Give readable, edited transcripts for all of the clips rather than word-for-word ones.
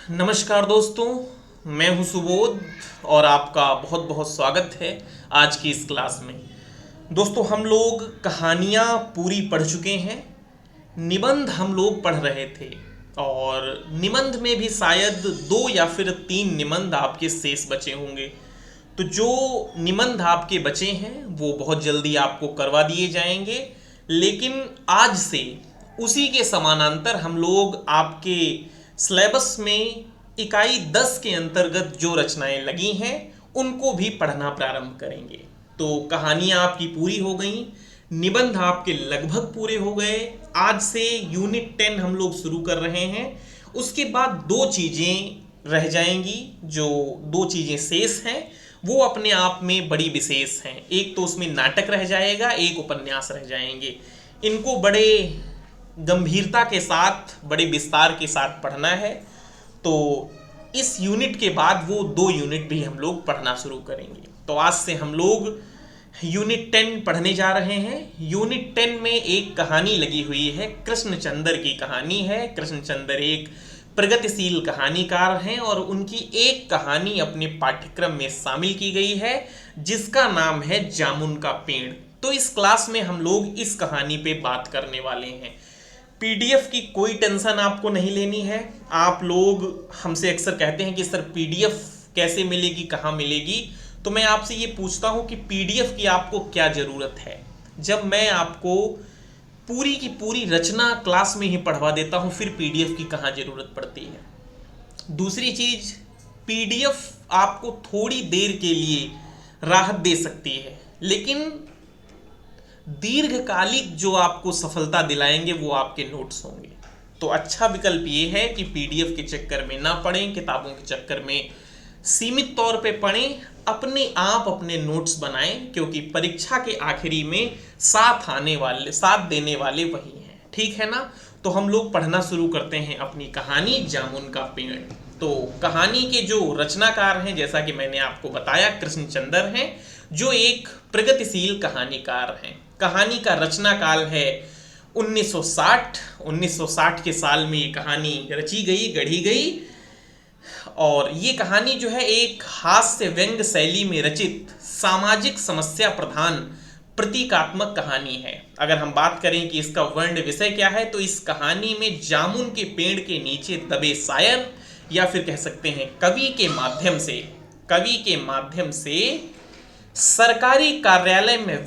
नमस्कार दोस्तों, मैं हूं सुबोध और आपका बहुत बहुत स्वागत है आज की इस क्लास में। दोस्तों, हम लोग कहानियाँ पूरी पढ़ चुके हैं। निबंध हम लोग पढ़ रहे थे और निबंध में भी शायद 2 या फिर 3 निबंध आपके शेष बचे होंगे। तो जो निबंध आपके बचे हैं वो बहुत जल्दी आपको करवा दिए जाएंगे, लेकिन आज से उसी के समानांतर हम लोग आपके सिलेबस में इकाई 10 के अंतर्गत जो रचनाएं लगी हैं उनको भी पढ़ना प्रारंभ करेंगे। तो कहानियां आपकी पूरी हो गई, निबंध आपके लगभग पूरे हो गए। आज से यूनिट 10 हम लोग शुरू कर रहे हैं। उसके बाद 2 चीज़ें रह जाएंगी, जो 2 चीज़ें शेष हैं वो अपने आप में बड़ी विशेष हैं। एक तो उसमें नाटक रह जाएगा, एक उपन्यास रह जाएंगे। इनको बड़े गंभीरता के साथ, बड़े विस्तार के साथ पढ़ना है। तो इस यूनिट के बाद वो 2 यूनिट भी हम लोग पढ़ना शुरू करेंगे। तो आज से हम लोग यूनिट 10 पढ़ने जा रहे हैं। यूनिट 10 में एक कहानी लगी हुई है, कृष्णचंद्र की कहानी है। कृष्णचंद्र एक प्रगतिशील कहानीकार हैं और उनकी एक कहानी अपने पाठ्यक्रम में शामिल की गई है जिसका नाम है जामुन का पेड़। तो इस क्लास में हम लोग इस कहानी पे बात करने वाले हैं। पीडीएफ की कोई टेंशन आपको नहीं लेनी है। आप लोग हमसे अक्सर कहते हैं कि सर पीडीएफ कैसे मिलेगी, कहाँ मिलेगी। तो मैं आपसे ये पूछता हूँ कि पीडीएफ की आपको क्या ज़रूरत है, जब मैं आपको पूरी की पूरी रचना क्लास में ही पढ़वा देता हूँ, फिर पीडीएफ की कहाँ ज़रूरत पड़ती है। दूसरी चीज़, पीडीएफ आपको थोड़ी देर के लिए राहत दे सकती है, लेकिन दीर्घकालिक जो आपको सफलता दिलाएंगे वो आपके नोट्स होंगे। तो अच्छा विकल्प ये है कि पीडीएफ के चक्कर में ना पढ़ें, किताबों के चक्कर में सीमित तौर पे पढ़ें, अपने आप अपने नोट्स बनाएं, क्योंकि परीक्षा के आखिरी में साथ देने वाले वही हैं। ठीक है ना। तो हम लोग पढ़ना शुरू करते हैं अपनी कहानी जामुन का पेड़। तो कहानी के जो रचनाकार हैं, जैसा कि मैंने आपको बताया, कृष्णचंद्र हैं, जो एक प्रगतिशील कहानीकार हैं। कहानी का रचना काल है 1960। 1960 के साल में ये कहानी रची गई, गढ़ी गई। और ये कहानी जो है एक हास्य व्यंग्य शैली में रचित सामाजिक समस्या प्रधान प्रतीकात्मक कहानी है। अगर हम बात करें कि इसका वर्ण विषय क्या है, तो इस कहानी में जामुन के पेड़ के नीचे दबे शायर, या फिर कह सकते हैं कवि के माध्यम से सरकारी कार्यालय में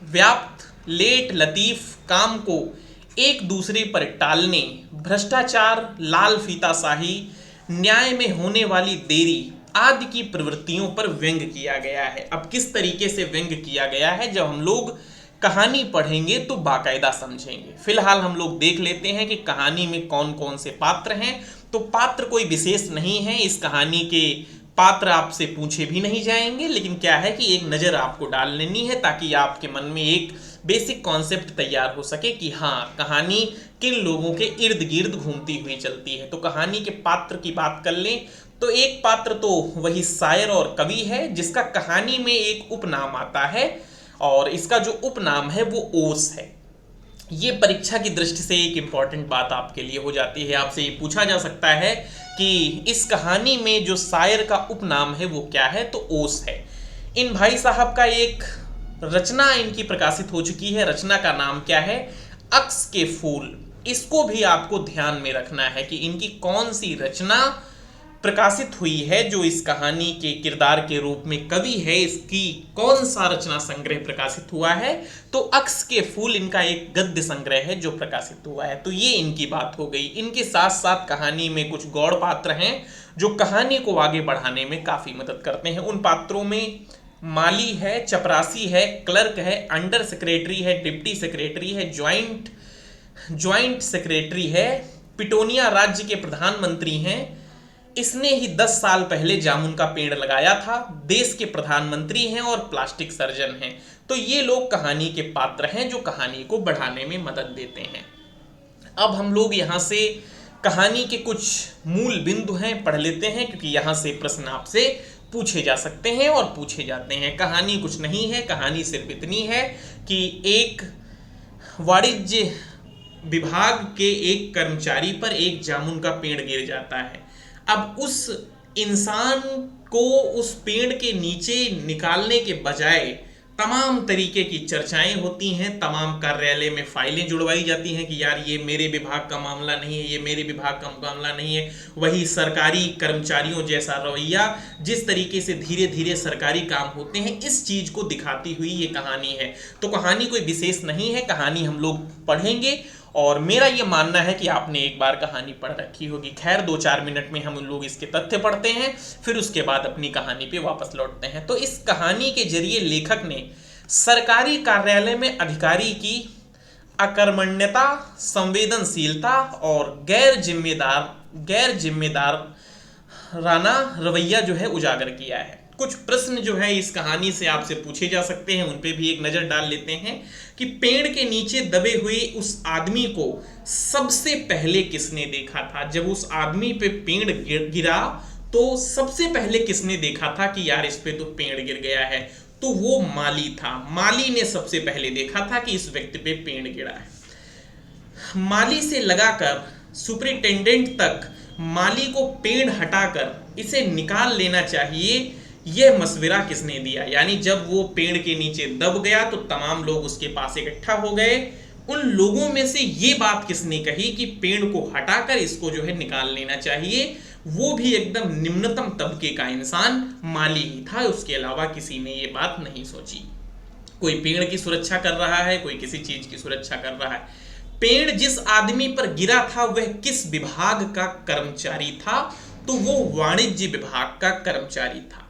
व्याप्त लेट लतीफ काम को एक दूसरे पर टालने, भ्रष्टाचार, लाल फीताशाही, न्याय में होने वाली देरी आदि की प्रवृत्तियों पर व्यंग्य किया गया है। अब किस तरीके से व्यंग्य किया गया है, जब हम लोग कहानी पढ़ेंगे तो बाकायदा समझेंगे। फिलहाल हम लोग देख लेते हैं कि कहानी में कौन कौन से पात्र हैं। तो पात्र कोई विशेष नहीं है, इस कहानी के पात्र आपसे पूछे भी नहीं जाएंगे, लेकिन क्या है कि एक नज़र आपको डाल लेनी है ताकि आपके मन में एक बेसिक कॉन्सेप्ट तैयार हो सके कि हाँ, कहानी किन लोगों के इर्द गिर्द घूमती हुई चलती है। तो कहानी के पात्र की बात कर लें तो एक पात्र तो वही शायर और कवि है, जिसका कहानी में एक उपनाम आता है, और इसका जो उपनाम है वो ओस है। ये परीक्षा की दृष्टि से एक इम्पॉर्टेंट बात आपके लिए हो जाती है। आपसे ये पूछा जा सकता है कि इस कहानी में जो शायर का उपनाम है वो क्या है, तो ओस है। इन भाई साहब का एक रचना इनकी प्रकाशित हो चुकी है। रचना का नाम क्या है, अक्स के फूल। इसको भी आपको ध्यान में रखना है कि इनकी कौन सी रचना प्रकाशित हुई है। जो इस कहानी के किरदार के रूप में कवि है, इसकी कौन सा रचना संग्रह प्रकाशित हुआ है, तो अक्स के फूल इनका एक गद्य संग्रह है जो प्रकाशित हुआ है। तो ये इनकी बात हो गई। इनके साथ साथ कहानी में कुछ गौड़ पात्र हैं जो कहानी को आगे बढ़ाने में काफ़ी मदद करते हैं। उन पात्रों में माली है, चपरासी है, क्लर्क है, अंडर सेक्रेटरी है, डिप्टी सेक्रेटरी है, ज्वाइंट सेक्रेटरी है, पिटोनिया राज्य के प्रधानमंत्री हैं, इसने ही 10 साल पहले जामुन का पेड़ लगाया था, देश के प्रधानमंत्री हैं, और प्लास्टिक सर्जन हैं। तो ये लोग कहानी के पात्र हैं जो कहानी को बढ़ाने में मदद देते हैं। अब हम लोग यहाँ से कहानी के कुछ मूल बिंदु हैं पढ़ लेते हैं, क्योंकि यहाँ से प्रश्न आपसे पूछे जा सकते हैं और पूछे जाते हैं। कहानी कुछ नहीं है, कहानी सिर्फ इतनी है कि एक वाणिज्य विभाग के एक कर्मचारी पर एक जामुन का पेड़ गिर जाता है। अब उस इंसान को उस पेड़ के नीचे निकालने के बजाय तमाम तरीके की चर्चाएं होती हैं, तमाम कार्यालय में फाइलें जुड़वाई जाती हैं कि यार ये मेरे विभाग का मामला नहीं है, ये मेरे विभाग का मामला नहीं है। वही सरकारी कर्मचारियों जैसा रवैया, जिस तरीके से धीरे धीरे सरकारी काम होते हैं, इस चीज को दिखाती हुई ये कहानी है। तो कहानी कोई विशेष नहीं है, कहानी हम लोग पढ़ेंगे और मेरा ये मानना है कि आपने एक बार कहानी पढ़ रखी होगी। खैर 2-4 मिनट में हम लोग इसके तथ्य पढ़ते हैं, फिर उसके बाद अपनी कहानी पे वापस लौटते हैं। तो इस कहानी के जरिए लेखक ने सरकारी कार्यालय में अधिकारी की अकर्मण्यता, संवेदनशीलता और गैर जिम्मेदाराना रवैया जो है उजागर किया है। कुछ प्रश्न जो है इस कहानी से आपसे पूछे जा सकते हैं, उन पे भी एक नजर डाल लेते हैं कि पेड़ के नीचे दबे हुए उस आदमी को सबसे पहले किसने देखा था। जब उस आदमी पे पेड़ गिरा तो सबसे पहले किसने देखा था कि यार इस पे तो पेड़ गिर गया है, तो वो माली था। माली ने सबसे पहले देखा था कि इस व्यक्ति पे पेड़ गिरा है। माली से लगाकर सुपरिटेंडेंट तक माली को पेड़ हटाकर इसे निकाल लेना चाहिए, यह मशविरा किसने दिया। यानी जब वो पेड़ के नीचे दब गया तो तमाम लोग उसके पास इकट्ठा हो गए। उन लोगों में से ये बात किसने कही कि पेड़ को हटाकर इसको जो है निकाल लेना चाहिए, वो भी एकदम निम्नतम तबके का इंसान माली ही था। उसके अलावा किसी ने ये बात नहीं सोची। कोई पेड़ की सुरक्षा कर रहा है, कोई किसी चीज की सुरक्षा कर रहा है। पेड़ जिस आदमी पर गिरा था वह किस विभाग का कर्मचारी था, तो वो वाणिज्य विभाग का कर्मचारी था।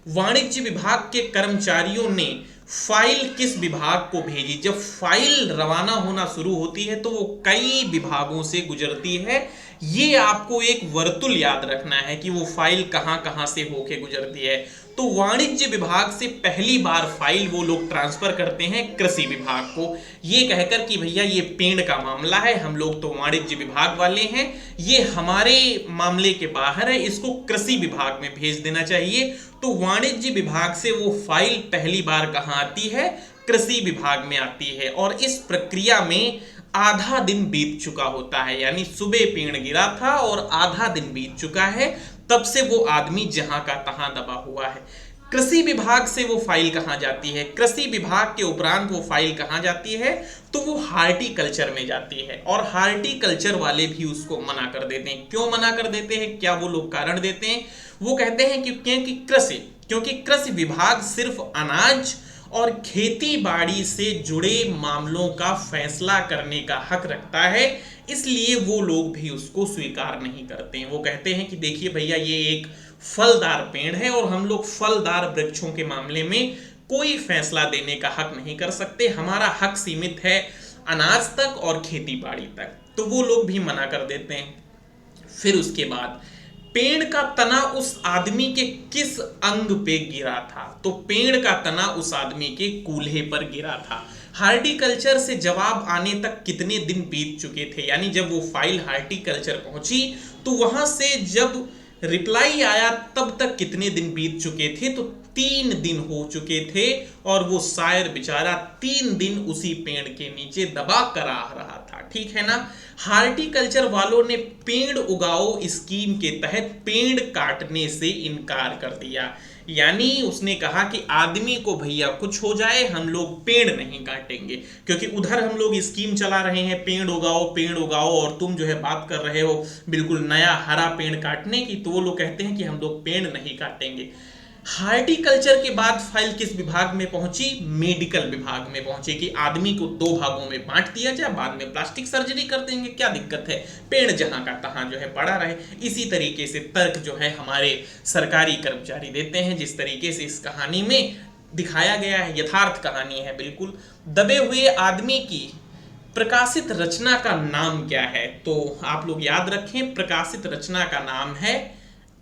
वाणिज्य विभाग के कर्मचारियों ने फाइल किस विभाग को भेजी। जब फाइल रवाना होना शुरू होती है तो वो कई विभागों से गुजरती है। ये आपको एक वर्तुल याद रखना है कि वो फाइल कहां कहां से होके गुजरती है। तो वाणिज्य विभाग से पहली बार फाइल वो लोग ट्रांसफर करते हैं कृषि विभाग को, ये कहकर कि भैया ये पेड़ का मामला है, हम लोग तो वाणिज्य विभाग वाले हैं, ये हमारे मामले के बाहर है, इसको कृषि विभाग में भेज देना चाहिए। तो वाणिज्य विभाग से वो फाइल पहली बार कहां आती है, कृषि विभाग में आती है। और इस प्रक्रिया में आधा दिन बीत चुका होता है, यानी सुबह पेड़ गिरा था और आधा दिन बीत चुका है, तब से वो आदमी जहां का तहां दबा हुआ है। कृषि विभाग से वो फाइल कहां जाती है, कृषि विभाग के उपरांत वो फाइल कहां जाती है, तो वो हार्टिकल्चर में जाती है। और हार्टिकल्चर वाले भी उसको मना कर देते हैं। क्यों मना कर देते हैं, क्या वो लोग कारण देते हैं? वो कहते हैं कि क्योंकि कृषि विभाग सिर्फ अनाज और खेती बाड़ी से जुड़े मामलों का फैसला करने का हक रखता है, इसलिए वो लोग भी उसको स्वीकार नहीं करते हैं। वो कहते हैं कि देखिए भैया ये एक फलदार पेड़ है और हम लोग फलदार वृक्षों के मामले में कोई फैसला देने का हक नहीं कर सकते, हमारा हक सीमित है अनाज तक और खेती बाड़ी तक। तो वो लोग भी मना कर देते हैं। फिर उसके बाद पेड़ का तना उस आदमी के किस अंग पे गिरा था, तो पेड़ का तना उस आदमी के कूल्हे पर गिरा था। हार्टिकल्चर से जवाब आने तक कितने दिन बीत चुके थे, यानी जब वो फाइल हार्टिकल्चर पहुंची तो वहां से जब रिप्लाई आया तब तक कितने दिन बीत चुके थे, तो 3 दिन हो चुके थे। और वो शायर बेचारा 3 दिन उसी पेड़ के नीचे दबा कर आ रहा था। ठीक है ना। हार्टिकल्चर वालों ने पेड़ उगाओ स्कीम के तहत पेड़ काटने से इनकार कर दिया, यानी उसने कहा कि आदमी को भैया कुछ हो जाए हम लोग पेड़ नहीं काटेंगे, क्योंकि उधर हम लोग स्कीम चला रहे हैं पेड़ उगाओ और तुम जो है बात कर रहे हो बिल्कुल नया हरा पेड़ काटने की, तो वो लोग कहते हैं कि हम लोग पेड़ नहीं काटेंगे। हार्टिकल्चर के बाद फाइल किस विभाग में पहुंची, मेडिकल विभाग में पहुंची कि आदमी को 2 भागों में बांट दिया जाए, बाद में प्लास्टिक सर्जरी कर देंगे, क्या दिक्कत है, पेड़ जहां का तहां जो है पड़ा रहे। इसी तरीके से तर्क जो है हमारे सरकारी कर्मचारी देते हैं, जिस तरीके से इस कहानी में दिखाया गया है, यथार्थ कहानी है बिल्कुल। दबे हुए आदमी की प्रकाशित रचना का नाम क्या है, तो आप लोग याद रखें प्रकाशित रचना का नाम है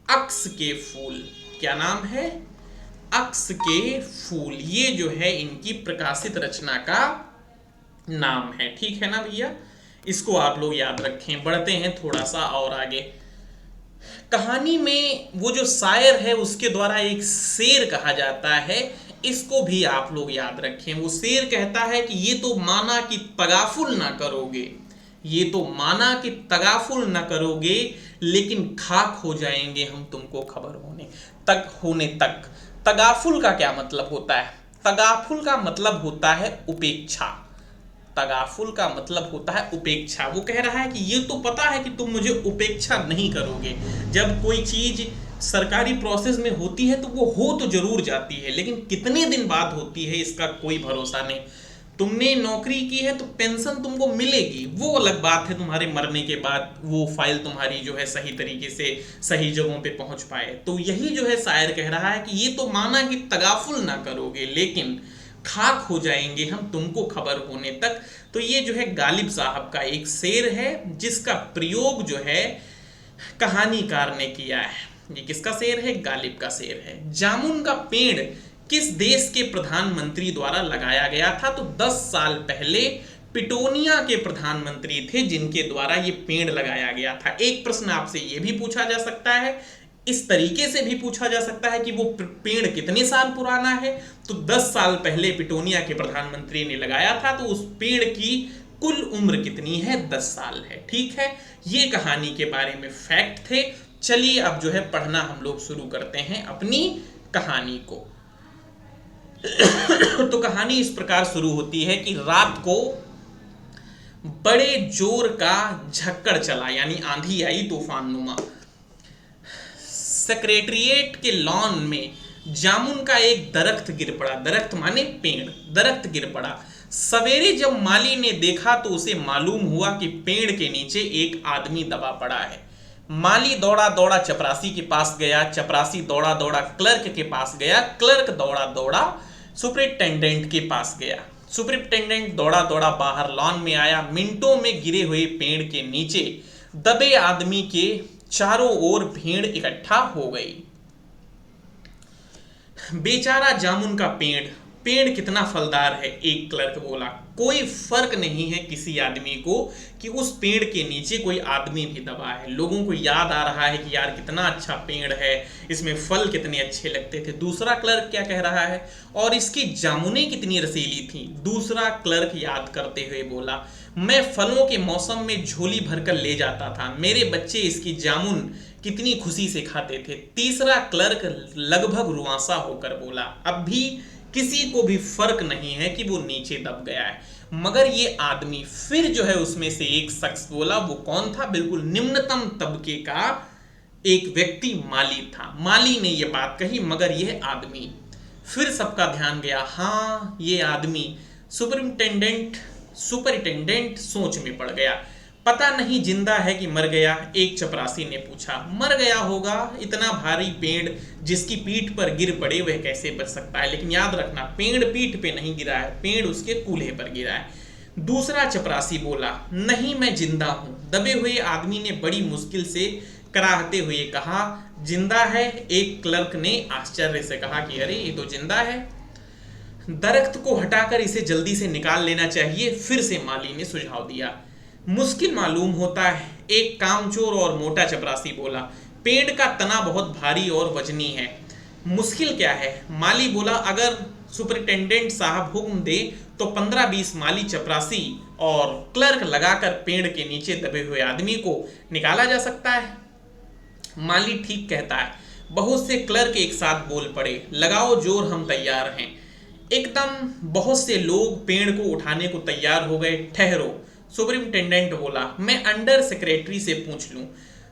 अक्स के फूल। क्या नाम है, अक्स के फूल। ये जो है इनकी प्रकाशित रचना का नाम है। ठीक है ना भैया, इसको आप लोग याद रखें। बढ़ते हैं थोड़ा सा और आगे। कहानी में वो जो शायर है उसके द्वारा एक शेर कहा जाता है, इसको भी आप लोग याद रखें। वो शेर कहता है कि ये तो माना कि तगाफुल ना करोगे, ये तो माना कि तगाफुल न करोगे, लेकिन खाक हो जाएंगे हम तुमको खबर होने तक। तगाफुल का क्या मतलब होता है? तगाफुल का मतलब होता है उपेक्षा। तगाफुल का मतलब होता है उपेक्षा। वो कह रहा है कि ये तो पता है कि तुम मुझे उपेक्षा नहीं करोगे। जब कोई चीज सरकारी प्रोसेस में होती है तो वो हो तो जरूर जाती है, लेकिन कितने दिन बाद होती है इसका कोई भरोसा नहीं। तुमने नौकरी की है तो पेंशन तुमको मिलेगी, वो अलग बात है, तुम्हारे मरने के बाद वो फाइल तुम्हारी जो है सही तरीके से सही जगहों पे पहुंच पाए। तो यही जो है शायर कह रहा है कि ये तो माना कि तगाफुल ना करोगे, लेकिन खाक हो जाएंगे हम तुमको खबर होने तक। तो ये जो है गालिब साहब का एक शेर है, जिसका प्रयोग जो है कहानीकार ने किया है। ये किसका शेर है? गालिब का शेर है। जामुन का पेड़ किस देश के प्रधानमंत्री द्वारा लगाया गया था? तो 10 साल पहले पिटोनिया के प्रधानमंत्री थे जिनके द्वारा ये पेड़ लगाया गया था। एक प्रश्न आपसे ये भी पूछा जा सकता है, इस तरीके से भी पूछा जा सकता है कि वो पेड़ कितने साल पुराना है? तो 10 साल पहले पिटोनिया के प्रधानमंत्री ने लगाया था, तो उस पेड़ की कुल उम्र कितनी है? 10 साल है। ठीक है, ये कहानी के बारे में फैक्ट थे। चलिए अब जो है पढ़ना हम लोग शुरू करते हैं अपनी कहानी को। तो कहानी इस प्रकार शुरू होती है कि रात को बड़े जोर का झक्कड़ चला, यानी आंधी आई तूफान नुमा। सेक्रेटरिएट के लॉन में जामुन का एक दरख्त गिर पड़ा। दरख्त माने पेड़, दरख्त गिर पड़ा। सवेरे जब माली ने देखा तो उसे मालूम हुआ कि पेड़ के नीचे एक आदमी दबा पड़ा है। माली दौड़ा दौड़ा चपरासी के पास गया, चपरासी दौड़ा दौड़ा क्लर्क के पास गया, क्लर्क दौड़ा दौड़ा सुपरिटेंडेंट के पास गया, सुपरिटेंडेंट दौड़ा दौड़ा बाहर लॉन में आया। मिनटों में गिरे हुए पेड़ के नीचे दबे आदमी के चारों ओर भीड़ इकट्ठा हो गई। बेचारा जामुन का पेड़, पेड़ कितना फलदार है, एक क्लर्क बोला। कोई फर्क नहीं है किसी आदमी को कि उस पेड़ के नीचे कोई आदमी भी दबा है। लोगों को याद आ रहा है कि यार कितना अच्छा पेड़ है, इसमें फल कितने अच्छे लगते थे। दूसरा क्लर्क क्या कह रहा है? और इसकी जामुनें कितनी रसीली थी। दूसरा क्लर्क याद करते हुए बोला, मैं फलों के मौसम में झोली भरकर ले जाता था, मेरे बच्चे इसकी जामुन कितनी खुशी से खाते थे। तीसरा क्लर्क लगभग रुआंसा होकर बोला, अब भी किसी को भी फर्क नहीं है कि वो नीचे दब गया है। मगर ये आदमी, फिर जो है उसमें से एक शख्स बोला। वो कौन था? बिल्कुल निम्नतम तबके का एक व्यक्ति माली था। माली ने ये बात कही, मगर यह आदमी, फिर सबका ध्यान गया, हाँ ये आदमी। सुपरिटेंडेंट सोच में पड़ गया, पता नहीं जिंदा है कि मर गया। एक चपरासी ने पूछा, मर गया होगा, इतना भारी पेड़ जिसकी पीठ पर गिर पड़े वह कैसे बच सकता है? लेकिन याद रखना, पेड़ पीठ पे नहीं गिरा है, पेड़ उसके कूल्हे पर गिरा है। दूसरा चपरासी बोला, नहीं मैं जिंदा हूं। दबे हुए आदमी ने बड़ी मुश्किल से कराहते हुए कहा, जिंदा है? एक क्लर्क ने आश्चर्य से कहा कि अरे ये तो जिंदा है, दरख्त को हटाकर इसे जल्दी से निकाल लेना चाहिए। फिर से माली ने सुझाव दिया, मुश्किल मालूम होता है। एक कामचोर और मोटा चपरासी बोला, पेड़ का तना बहुत भारी और वजनी है, मुश्किल क्या है? माली बोला, अगर सुपरिटेंडेंट साहब हुक्म दे तो 15-20 माली चपरासी और क्लर्क लगाकर पेड़ के नीचे दबे हुए आदमी को निकाला जा सकता है। माली ठीक कहता है। बहुत से क्लर्क एक साथ बोल पड़े, लगाओ जोर, हम तैयार हैं। एकदम बहुत से लोग पेड़ को उठाने को तैयार हो गए। ठहरो, सुपरिटेंडेंट बोला, मैं अंडर सेक्रेटरी से पूछ लूं।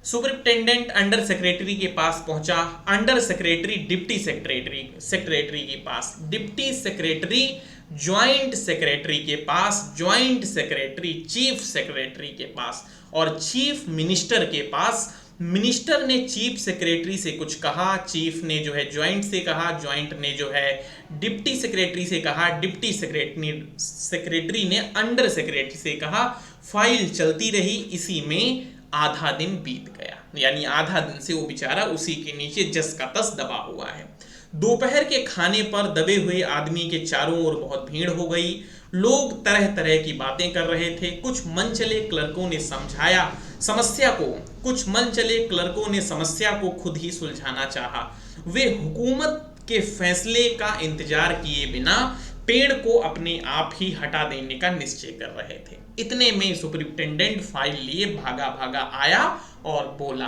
सुपरिटेंडेंट अंडर सेक्रेटरी के पास पहुंचा। अंडर सेक्रेटरी डिप्टी सेक्रेटरी के पास, डिप्टी सेक्रेटरी ज्वाइंट सेक्रेटरी के पास, ज्वाइंट सेक्रेटरी चीफ सेक्रेटरी के पास, और चीफ मिनिस्टर के पास। मिनिस्टर ने चीफ सेक्रेटरी से कुछ कहा, चीफ ने जो है ज्वाइंट से कहा, ज्वाइंट ने जो है डिप्टी सेक्रेटरी से कहा, डिप्टी सेक्रेटरी ने अंडर सेक्रेटरी से कहा। फाइल चलती रही, इसी में आधा दिन बीत गया। यानी आधा दिन से वो बेचारा उसी के नीचे जस का तस दबा हुआ है। दोपहर के खाने पर दबे हुए आदमी के चारों ओर बहुत भीड़ हो गई। लोग तरह तरह की बातें कर रहे थे। कुछ मनचले क्लर्कों ने समझाया समस्या को, कुछ मनचले क्लर्कों ने समस्या को खुद ही सुलझाना चाहा। वे हुकूमत के फैसले का इंतजार किए बिना पेड़ को अपने आप ही हटा देने का निश्चय कर रहे थे। इतने में सुपरिटेंडेंट फाइल लिए भागा भागा आया और बोला,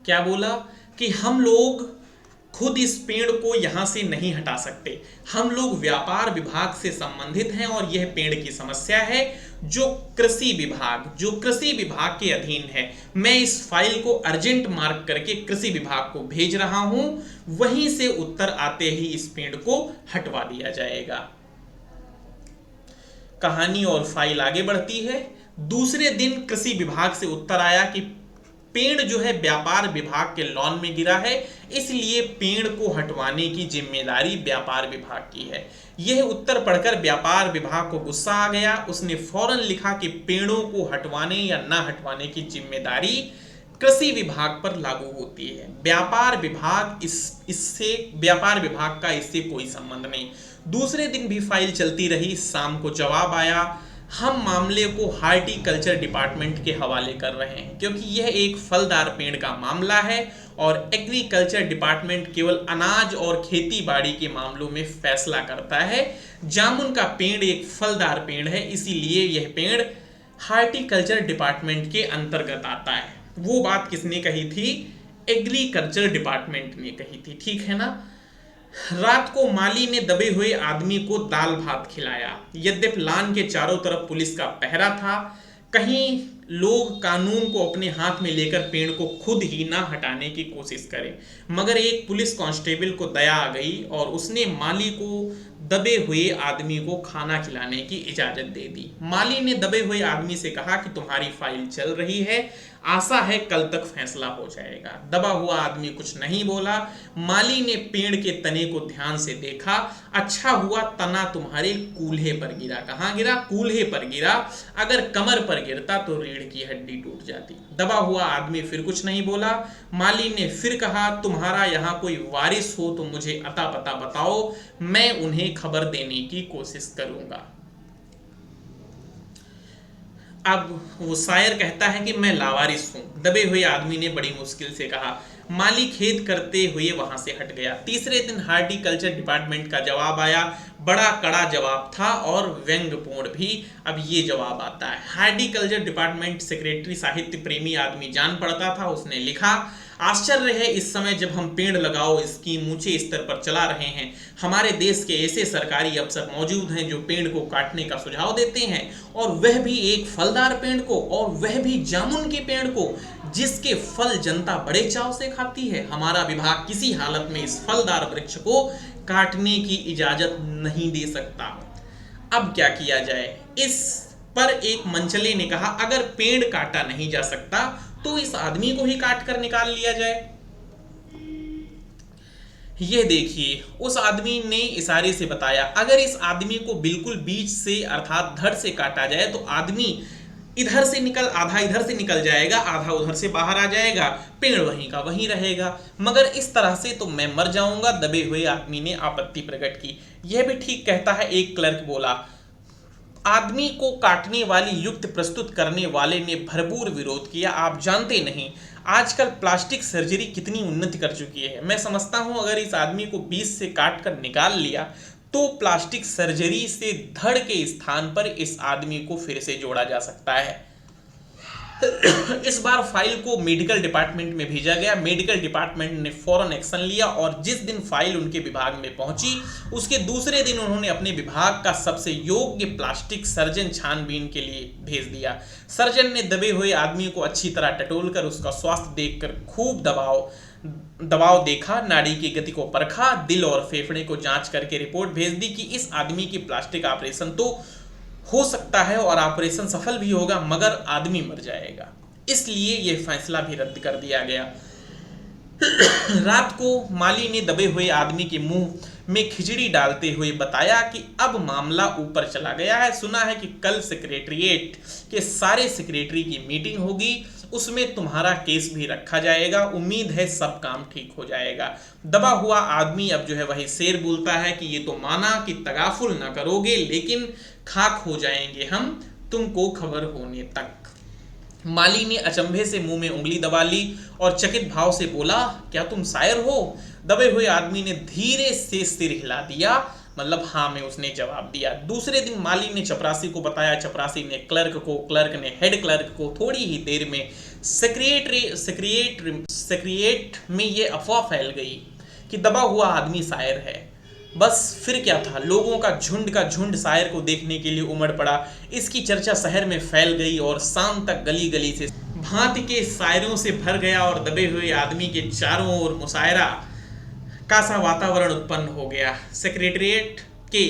क्या बोला कि हम लोग खुद इस पेड़ को यहां से नहीं हटा सकते, हम लोग व्यापार विभाग से संबंधित हैं और यह पेड़ की समस्या है जो कृषि विभाग के अधीन है। मैं इस फाइल को अर्जेंट मार्क करके कृषि विभाग को भेज रहा हूं, वहीं से उत्तर आते ही इस पेड़ को हटवा दिया जाएगा। कहानी और फाइल आगे बढ़ती है। दूसरे दिन कृषि विभाग से उत्तर आया कि पेड़ जो है व्यापार विभाग के लॉन में गिरा है, इसलिए पेड़ को हटवाने की जिम्मेदारी व्यापार विभाग की है। यह उत्तर पढ़कर व्यापार विभाग को गुस्सा आ गया। उसने फौरन लिखा कि पेड़ों को हटवाने या ना हटवाने की जिम्मेदारी कृषि विभाग पर लागू होती है। व्यापार विभाग का इससे कोई संबंध नहीं। दूसरे दिन भी फाइल चलती रही। शाम को जवाब आया, हम मामले को हार्टिकल्चर डिपार्टमेंट के हवाले कर रहे हैं क्योंकि यह एक फलदार पेड़ का मामला है और एग्रीकल्चर डिपार्टमेंट केवल अनाज और खेती बाड़ी के मामलों में फैसला करता है। जामुन का पेड़ एक फलदार पेड़ है, इसीलिए यह पेड़ हार्टिकल्चर डिपार्टमेंट के अंतर्गत आता है। वो बात किसने कही थी? एग्रीकल्चर डिपार्टमेंट ने कही थी, ठीक है ना। रात को माली ने दबे हुए आदमी को दाल भात खिलाया। यद्यपि लान के चारों तरफ पुलिस का पहरा था, कहीं लोग कानून को अपने हाथ में लेकर पेड़ को खुद ही ना हटाने की कोशिश करें। मगर एक पुलिस कांस्टेबल को दया आ गई और उसने माली को दबे हुए आदमी को खाना खिलाने की इजाजत दे दी। माली ने दबे हुए आदमी से कहा कि तुम्हारी फाइल चल रही है, आशा है कल तक फैसला हो जाएगा। दबा हुआ आदमी कुछ नहीं बोला। माली ने पेड़ के तने को ध्यान से देखा। अच्छा हुआ तना तुम्हारे कूल्हे पर गिरा। कहाँ गिरा? कूल्हे पर गिरा। अगर कमर पर गिरता तो रीढ़ की हड्डी टूट जाती। दबा हुआ आदमी फिर कुछ नहीं बोला। माली ने फिर कहा, तुम्हारा यहाँ कोई वारिस हो तो मुझे अता पता बताओ, मैं उन्हें खबर देने की कोशिश करूंगा। अब वो शायर कहता है कि मैं लावारिस हूं। दबे हुए आदमी ने बड़ी मुश्किल से कहा। माली खेद करते हुए वहां से हट गया। तीसरे दिन हार्टिकल्चर डिपार्टमेंट का जवाब आया। बड़ा कड़ा जवाब था और व्यंग्यपूर्ण भी। अब ये जवाब आता है। हार्टिकल्चर डिपार्टमेंट सेक्रेटरी साहित्य प्रेमी आदमी जान पड़ता था। उसने लिखा, आश्चर्य है इस समय जब हम पेड़ लगाओ स्कीम ऊंचे स्तर पर चला रहे हैं, हमारे देश के ऐसे सरकारी अफसर मौजूद हैं जो पेड़ को काटने का सुझाव देते हैं, और वह भी एक फलदार पेड़ को, और वह भी जामुन के पेड़ को, जिसके फल जनता बड़े चाव से खाती है। हमारा विभाग किसी हालत में इस फलदार वृक्ष को काटने की इजाजत नहीं दे सकता। अब क्या किया जाए? इस पर एक मंचले ने कहा, अगर पेड़ काटा नहीं जा सकता तो इस आदमी को ही काट कर निकाल लिया जाए। यह देखिए, उस आदमी ने इशारे से बताया, अगर इस आदमी को बिल्कुल बीच से अर्थात धड़ से काटा जाए तो आदमी इधर से आधा इधर से निकल जाएगा, आधा उधर से बाहर आ जाएगा, पेड़ वहीं का वहीं रहेगा। मगर इस तरह से तो मैं मर जाऊंगा। दबे हुए आदमी ने आपत्ति प्रकट की। यह भी ठीक कहता है, एक क्लर्क बोला। आदमी को काटने वाली युक्ति प्रस्तुत करने वाले ने भरपूर विरोध किया। आप जानते नहीं आजकल प्लास्टिक सर्जरी कितनी उन्नति कर चुकी है। मैं समझता हूं अगर इस आदमी को बीच से काट कर निकाल लिया तो प्लास्टिक सर्जरी से धड़ के स्थान पर इस आदमी को फिर से जोड़ा जा सकता है। इस बार फाइल को मेडिकल डिपार्टमेंट में भेजा गया। मेडिकल डिपार्टमेंट ने फौरन एक्शन लिया और जिस दिन फाइल उनके विभाग में पहुंची उसके दूसरे दिन उन्होंने अपने विभाग का सबसे योग्य प्लास्टिक सर्जन छानबीन के लिए भेज दिया। सर्जन ने दबे हुए आदमी को अच्छी तरह टटोलकर उसका स्वास्थ्य देखकर खूब दबाव देखा, नाड़ी की गति को परखा, दिल और फेफड़े को जांच करके रिपोर्ट भेज दी कि इस आदमी की प्लास्टिक ऑपरेशन तो हो सकता है और ऑपरेशन सफल भी होगा, मगर आदमी मर जाएगा। इसलिए यह फैसला भी रद्द कर दिया गया। रात को माली ने दबे हुए आदमी के मुंह में खिचड़ी डालते हुए बताया कि अब मामला ऊपर चला गया है। सुना है कि कल सेक्रेटरिएट के सारे सेक्रेटरी की मीटिंग होगी, उसमें तुम्हारा केस भी रखा जाएगा। उम्मीद है सब काम ठीक हो जाएगा। दबा हुआ आदमी अब जो है वही शेर बोलता है कि ये तो माना कि तगाफुल ना करोगे, लेकिन खाक हो जाएंगे हम तुमको खबर होने तक। माली ने अचंभे से मुंह में उंगली दबा ली और चकित भाव से बोला, क्या तुम शायर हो? दबे हुए आदमी ने धीरे से सिर हिला दिया, मतलब हाँ में उसने जवाब दिया। दूसरे दिन माली ने चपरासी को बताया, चपरासी ने क्लर्क को, क्लर्क ने हेड क्लर्क को। थोड़ी ही देर में सेक्रेटरीट में ये अफवाह फैल गई कि दबा हुआ आदमी शायर है। बस फिर क्या था, लोगों का झुंड शायर को देखने के लिए उमड़ पड़ा। इसकी चर्चा शहर में फैल गई और शाम तक गली गली से भांति के शायरों से भर गया और दबे हुए आदमी के चारों ओर मुशायरा का सा वातावरण उत्पन्न हो गया। सेक्रेटरिएट के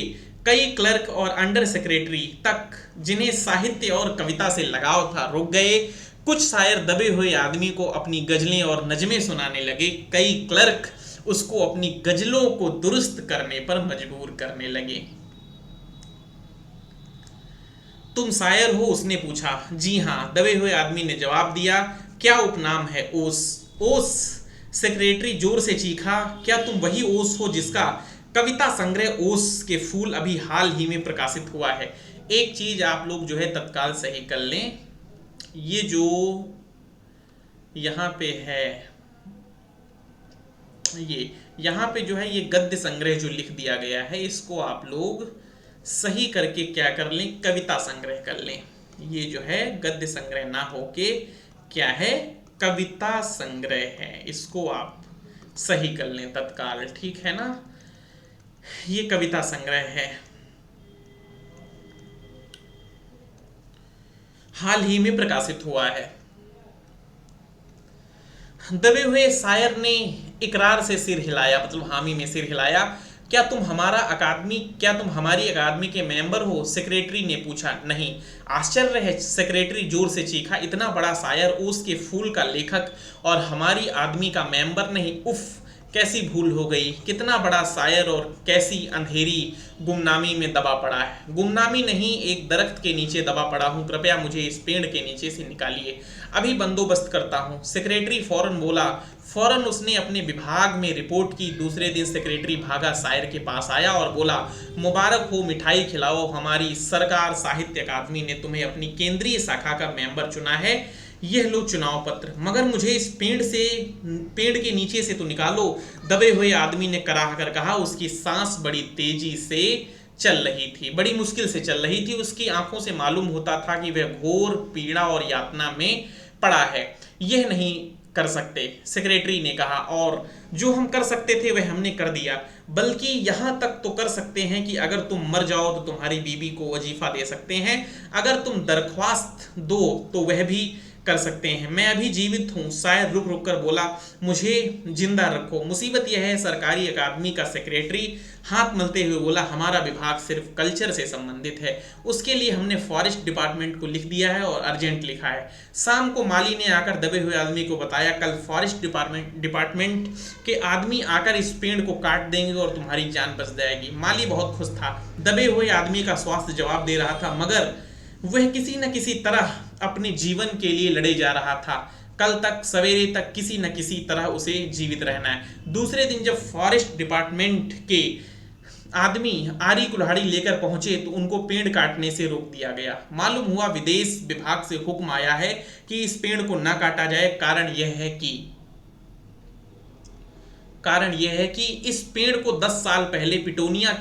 कई क्लर्क और अंडर सेक्रेटरी तक, जिन्हें साहित्य और कविता से लगाव था, रुक गए। कुछ शायर दबे हुए आदमी को अपनी गजलें और नज़में सुनाने लगे। कई क्लर्क उसको अपनी गजलों को दुरुस्त करने पर मजबूर करने लगे। तुम शायर हो? उसने पूछा। जी हाँ, दबे हुए आदमी ने जवाब दिया। क्या उपनाम है? ओस। ओस? सेक्रेटरी जोर से चीखा। क्या तुम वही ओस हो जिसका कविता संग्रह ओस के फूल अभी हाल ही में प्रकाशित हुआ है? एक चीज आप लोग जो है तत्काल सही कर लें, ये जो यहाँ पे है, ये यहाँ पे जो है ये गद्य संग्रह जो लिख दिया गया है, इसको आप लोग सही करके क्या कर लें, कविता संग्रह कर लें। ये जो है गद्य संग्रह ना होके क्या है, कविता संग्रह है। इसको आप सही कर लें तत्काल, ठीक है ना। ये कविता संग्रह है, हाल ही में प्रकाशित हुआ है। दबे हुए शायर ने इकरार से सिर हिलाया, मतलब हामी में सिर हिलाया। क्या तुम हमारी अकादमी के मेंबर हो? सेक्रेटरी ने पूछा। नहीं। आश्चर्य है, सेक्रेटरी जोर से चीखा। इतना बड़ा शायर, ओस के फूल का लेखक और हमारी आदमी का मेंबर नहीं? उफ, कैसी भूल हो गई। कितना बड़ा शायर और कैसी अंधेरी गुमनामी में दबा पड़ा है। गुमनामी नहीं, एक दरख्त के नीचे दबा पड़ा हूँ। कृपया मुझे इस पेड़ के नीचे से निकालिए, अभी बंदोबस्त करता हूँ। सेक्रेटरी फौरन बोला। फौरन उसने अपने विभाग में रिपोर्ट की। दूसरे दिन सेक्रेटरी भागा शायर के पास आया और बोला, मुबारक हो, मिठाई खिलाओ, हमारी सरकार साहित्य अकादमी ने तुम्हें अपनी केंद्रीय शाखा का मेंबर चुना है। यह लो चुनाव पत्र, मगर मुझे इस पेड़ के नीचे से तो निकालो। दबे हुए आदमी ने कराह कर कहा। उसकी सांस बड़ी तेजी से चल रही थी, बड़ी मुश्किल से चल रही थी। उसकी आंखों से मालूम होता था कि वह घोर पीड़ा और यातना में पड़ा है। यह नहीं कर सकते, सेक्रेटरी ने कहा, और जो हम कर सकते थे वह हमने कर दिया। बल्कि यहाँ तक तो कर सकते हैं कि अगर तुम मर जाओ तो तुम्हारी बीबी को वजीफा दे सकते हैं। अगर तुम दरख्वास्त दो तो वह भी कर सकते हैं। मैं अभी जीवित हूँ। शायर रुक रुक कर बोला, मुझे जिंदा रखो। मुसीबत यह है, सरकारी अकादमी का सेक्रेटरी हाथ मलते हुए बोला, हमारा विभाग सिर्फ कल्चर से संबंधित है। उसके लिए हमने फॉरेस्ट डिपार्टमेंट को लिख दिया है और अर्जेंट लिखा है। शाम को माली ने आकर दबे हुए आदमी को बताया, कल फॉरेस्ट डिपार्टमेंट के आदमी आकर इस पेड़ को काट देंगे और तुम्हारी जान बच जाएगी। माली बहुत खुश था। दबे हुए आदमी का स्वास्थ्य जवाब दे रहा था, मगर वह किसी न किसी तरह अपने जीवन के लिए लड़े जा रहा था। कल तक सवेरे तक किसी न किसी तरह उसे जीवित रहना है। दूसरे दिन जब फॉरेस्ट डिपार्टमेंट के आदमी आरी कुल्हाड़ी लेकर पहुंचे तो उनको पेड़ काटने से रोक दिया गया। मालूम हुआ विदेश विभाग से हुक्म आया है कि इस पेड़ को न काटा जाए। कारण यह है कि इस पेड़ को 10 साल पहले पिटोनिया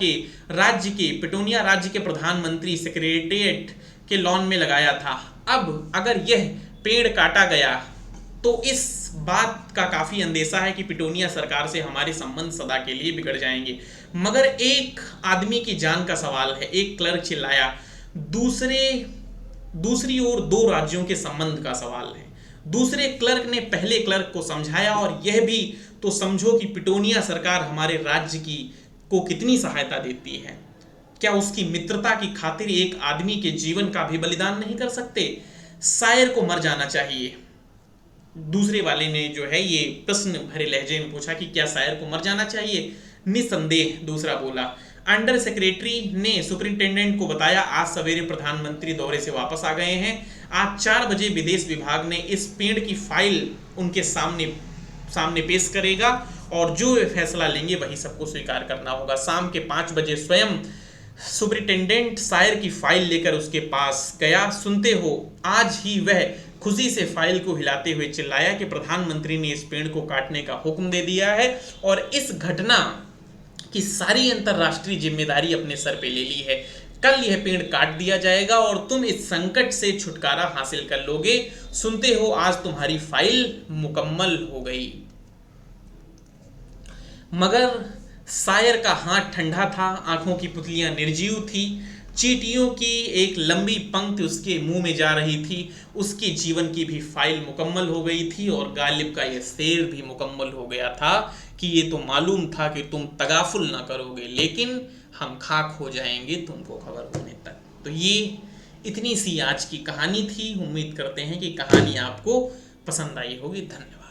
राज्य के प्रधानमंत्री सेक्रेटेरिएट के लॉन में लगाया था। अब अगर यह पेड़ काटा गया तो इस बात का काफी अंदेशा है कि पिटोनिया सरकार से हमारे संबंध सदा के लिए बिगड़ जाएंगे। मगर एक आदमी की जान का सवाल है, एक क्लर्क चिल्लाया। दूसरी ओर 2 राज्यों के संबंध का सवाल है। दूसरे क्लर्क ने पहले क्लर्क को समझाया, और यह भी तो समझो कि पिटोनिया सरकार हमारे राज्य को कितनी सहायता देती है। क्या उसकी मित्रता की खातिर एक आदमी के जीवन का भी बलिदान नहीं कर सकते? शायर को मर जाना चाहिए। दूसरे वाले ने जो है ये प्रश्न भरे लहजे में पूछा कि क्या शायर को मर जाना चाहिए? निसंदेह, दूसरा बोला। अंडर सेक्रेटरी ने सुपरिंटेंडेंट को बताया, आज सवेरे प्रधानमंत्री दौरे से वापस आ गए हैं। आज 4 बजे विदेश विभाग ने इस पेड़ की फाइल उनके सामने पेश करेगा, और जो वे फैसला लेंगे वही सबको स्वीकार करना होगा। शाम के 5 बजे स्वयं सुपरिंटेंडेंट शायर की फाइल लेकर उसके पास गया। सुनते हो, आज ही वह खुशी से फाइल को हिलाते हुए चिल्लाया कि प्रधानमंत्री ने इस पेड़ को काटने का हुक्म दे दिया है और इस घटना की सारी अंतर्राष्ट्रीय जिम्मेदारी अपने सर पे ले ली है। कल यह पेड़ काट दिया जाएगा और तुम इस संकट से छुटकारा हासिल कर लोगे। सुनते हो, आज तुम्हारी फाइल मुकम्मल हो गई। मगर शायर का हाथ ठंडा था, आंखों की पुतलियां निर्जीव थी। चींटियों की एक लंबी पंक्ति उसके मुंह में जा रही थी। उसके जीवन की भी फाइल मुकम्मल हो गई थी और गालिब का यह शेर भी मुकम्मल हो गया था कि ये तो मालूम था कि तुम तगाफुल ना करोगे, लेकिन हम खाक हो जाएंगे तुमको खबर होने तक। तो ये इतनी सी आज की कहानी थी। उम्मीद करते हैं कि कहानी आपको पसंद आई होगी। धन्यवाद।